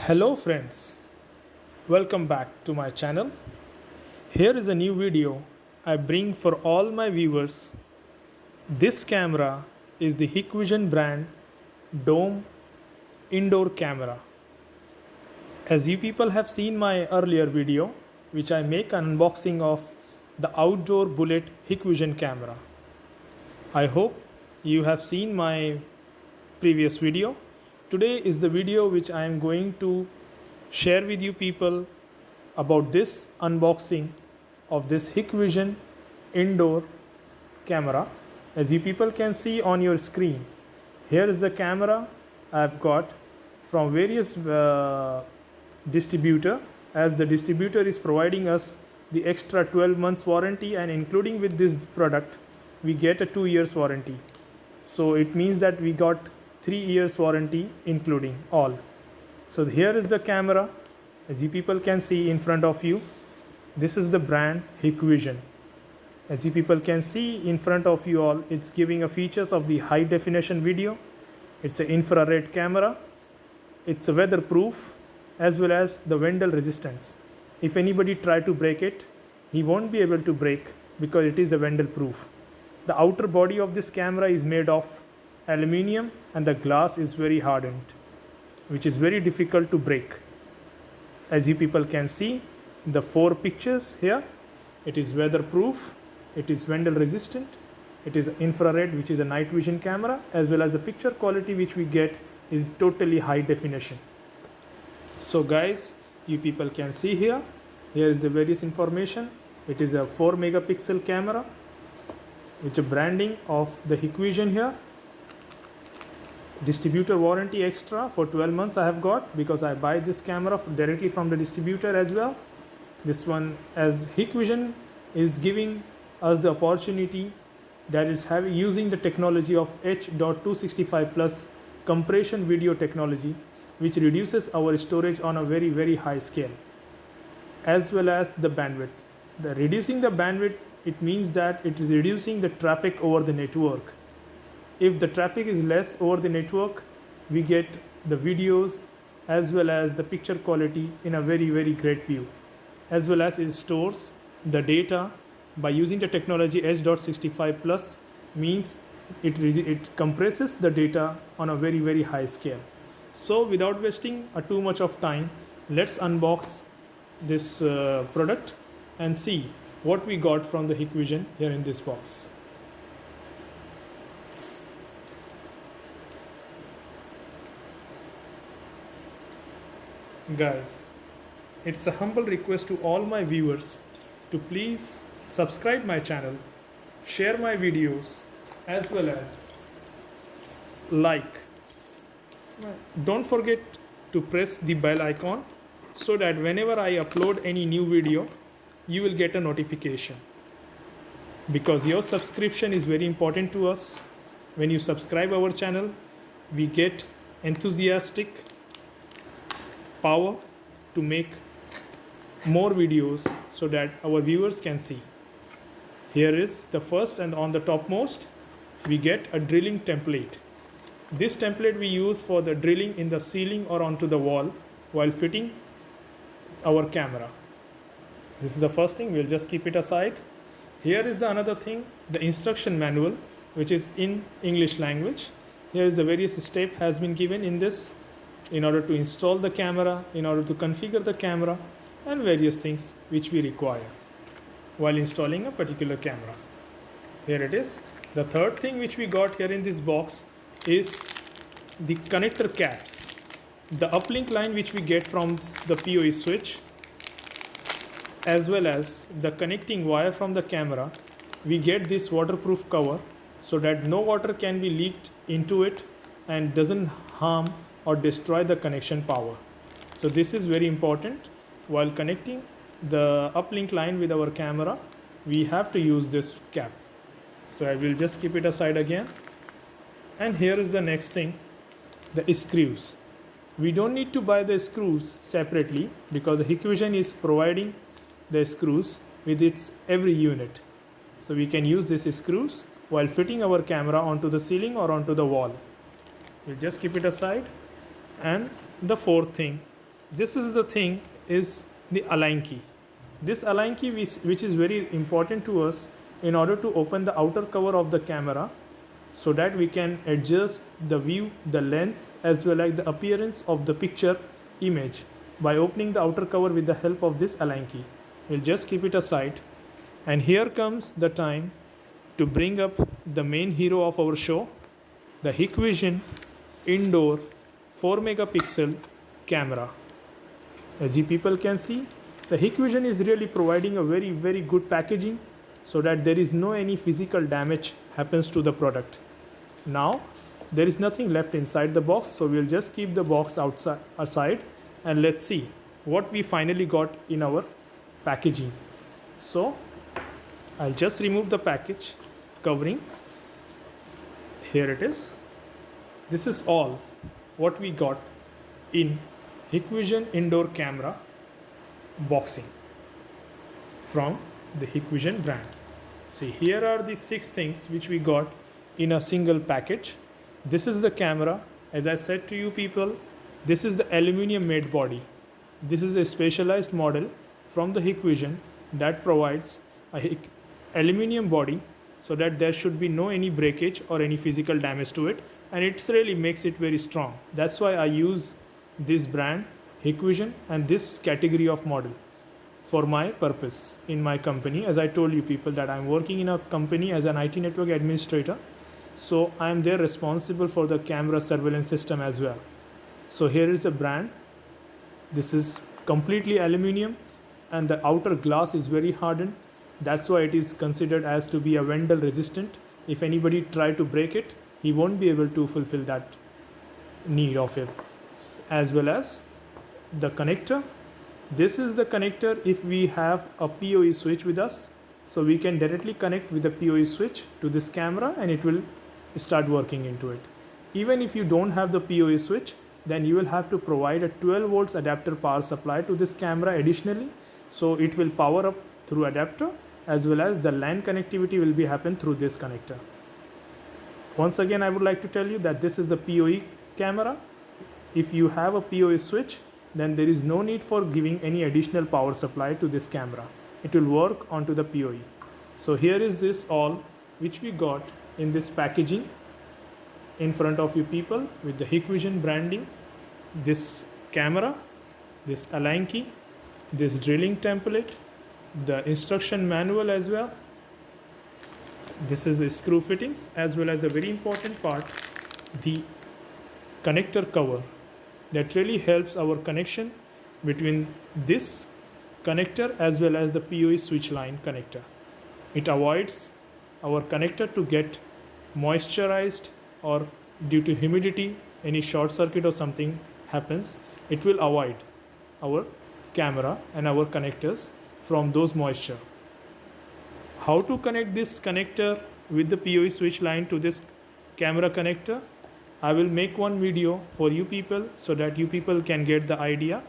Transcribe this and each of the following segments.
Hello friends, welcome back to my channel. Here is a new video I bring for all my viewers. This camera is the Hikvision brand Dome indoor camera. As you people have seen my earlier video, which I make an unboxing of the outdoor bullet Hikvision camera. I hope you have seen my previous video. Today is the video which I am going to share with you people about this unboxing of this Hikvision indoor camera. As you people can see on your screen, here is the camera I've got from various distributor, as the distributor is providing us the extra 12 months warranty, and including with this product we get a 2 years warranty. So it means that we got 3 years warranty including all. So here is the camera, as you people can see in front of you. This is the brand Hikvision. As you people can see in front of you all, it's giving a features of the high definition video. It's an infrared camera. It's a weatherproof as well as the vandal resistance. If anybody try to break it, he won't be able to break because it is a vandal proof. The outer body of this camera is made of aluminium and the glass is very hardened, which is very difficult to break. As you people can see the 4 pictures here, it is weatherproof, it is vandal resistant, it is infrared, which is a night vision camera, as well as the picture quality which we get is totally high definition. So guys, you people can see here is the various information. It is a 4 megapixel camera with a branding of the Hikvision here. Distributor warranty extra for 12 months I have got, because I buy this camera directly from the distributor as well. This one, as Hikvision is giving us the opportunity that is using the technology of H.265 plus compression video technology, which reduces our storage on a very high scale, as well as the bandwidth. The reducing the bandwidth, it means that it is reducing the traffic over the network. If the traffic is less over the network, we get the videos as well as the picture quality in a very great view, as well as it stores the data by using the technology H.65 plus, means it compresses the data on a very high scale. So without wasting too much of time, let's unbox this product and see what we got from the Hikvision here in this box. Guys, it's a humble request to all my viewers to please subscribe my channel, share my videos, as well as like. Don't forget to press the bell icon so that whenever I upload any new video, you will get a notification, because your subscription is very important to us. When you subscribe our channel, we get enthusiastic power to make more videos so that our viewers can see. Here is the first, and on the topmost we get a drilling template. This template we use for the drilling in the ceiling or onto the wall while fitting our camera. This is the first thing, we'll just keep it aside. Here is the another thing, the instruction manual, which is in English language. Here is the various step has been given in this, in order to install the camera, in order to configure the camera, and various things which we require while installing a particular camera. Here it is. The third thing which we got here in this box is the connector caps, the uplink line which we get from the PoE switch, as well as the connecting wire from the camera. We get this waterproof cover so that no water can be leaked into it and doesn't harm or destroy the connection power. So this is very important. While connecting the uplink line with our camera, we have to use this cap. So I will just keep it aside again. And here is the next thing, the screws. We don't need to buy the screws separately, because the Hikvision is providing the screws with its every unit. So we can use these screws while fitting our camera onto the ceiling or onto the wall. We'll just keep it aside. And the fourth thing, this is the thing is the align key. This align key which is very important to us in order to open the outer cover of the camera, so that we can adjust the view, the lens, as well as the appearance of the picture image by opening the outer cover with the help of this align key. We'll just keep it aside, and here comes the time to bring up the main hero of our show, the Hikvision indoor 4 megapixel camera. As you people can see, the Hikvision is really providing a very good packaging, so that there is no any physical damage happens to the product. Now there is nothing left inside the box, so we'll just keep the box aside, and let's see what we finally got in our packaging. So I'll just remove the package covering. Here it is. This is all what we got in Hikvision indoor camera boxing from the Hikvision brand. See, here are the 6 things which we got in a single package. This is the camera. As I said to you people, this is the aluminum made body. This is a specialized model from the Hikvision that provides a aluminum body, so that there should be no any breakage or any physical damage to it, and it really makes it very strong. That's why I use this brand Hikvision and this category of model for my purpose in my company. As I told you people that I'm working in a company as an IT network administrator, so I'm there responsible for the camera surveillance system as well. So here is a brand. This is completely aluminum, and the outer glass is very hardened. That's why it is considered as to be a vandal resistant. If anybody try to break it, he won't be able to fulfill that need of it. As well as the connector. This is the connector if we have a PoE switch with us, so we can directly connect with the PoE switch to this camera and it will start working into it. Even if you don't have the PoE switch, then you will have to provide a 12 volts adapter power supply to this camera additionally, so it will power up through adapter, as well as the LAN connectivity will be happen through this connector. Once again, I would like to tell you that this is a PoE camera. If you have a PoE switch, then there is no need for giving any additional power supply to this camera. It will work onto the PoE. So here is this all which we got in this packaging in front of you people with the Hikvision branding, this camera, this align key, this drilling template, the instruction manual as well. This is the screw fittings, as well as the very important part, the connector cover that really helps our connection between this connector as well as the PoE switch line connector. It avoids our connector to get moisturized, or due to humidity any short circuit or something happens. It will avoid our camera and our connectors from those moisture. How to connect this connector with the PoE switch line to this camera connector? I will make one video for you people, so that you people can get the idea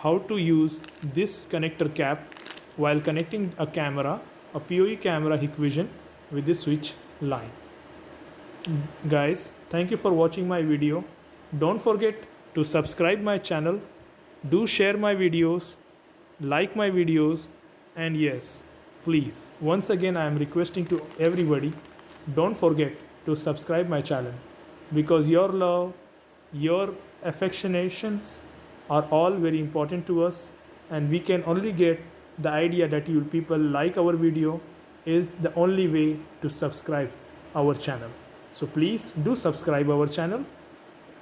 how to use this connector cap while connecting a camera, a PoE camera Hikvision, with this switch line. Guys, thank you for watching my video. Don't forget to subscribe my channel, do share my videos, like my videos, and yes, please, once again I am requesting to everybody, don't forget to subscribe my channel, because your love, your affectionations are all very important to us, and we can only get the idea that you people like our video is the only way to subscribe our channel. So please do subscribe our channel,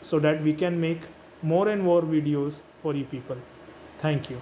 so that we can make more and more videos for you people. Thank you.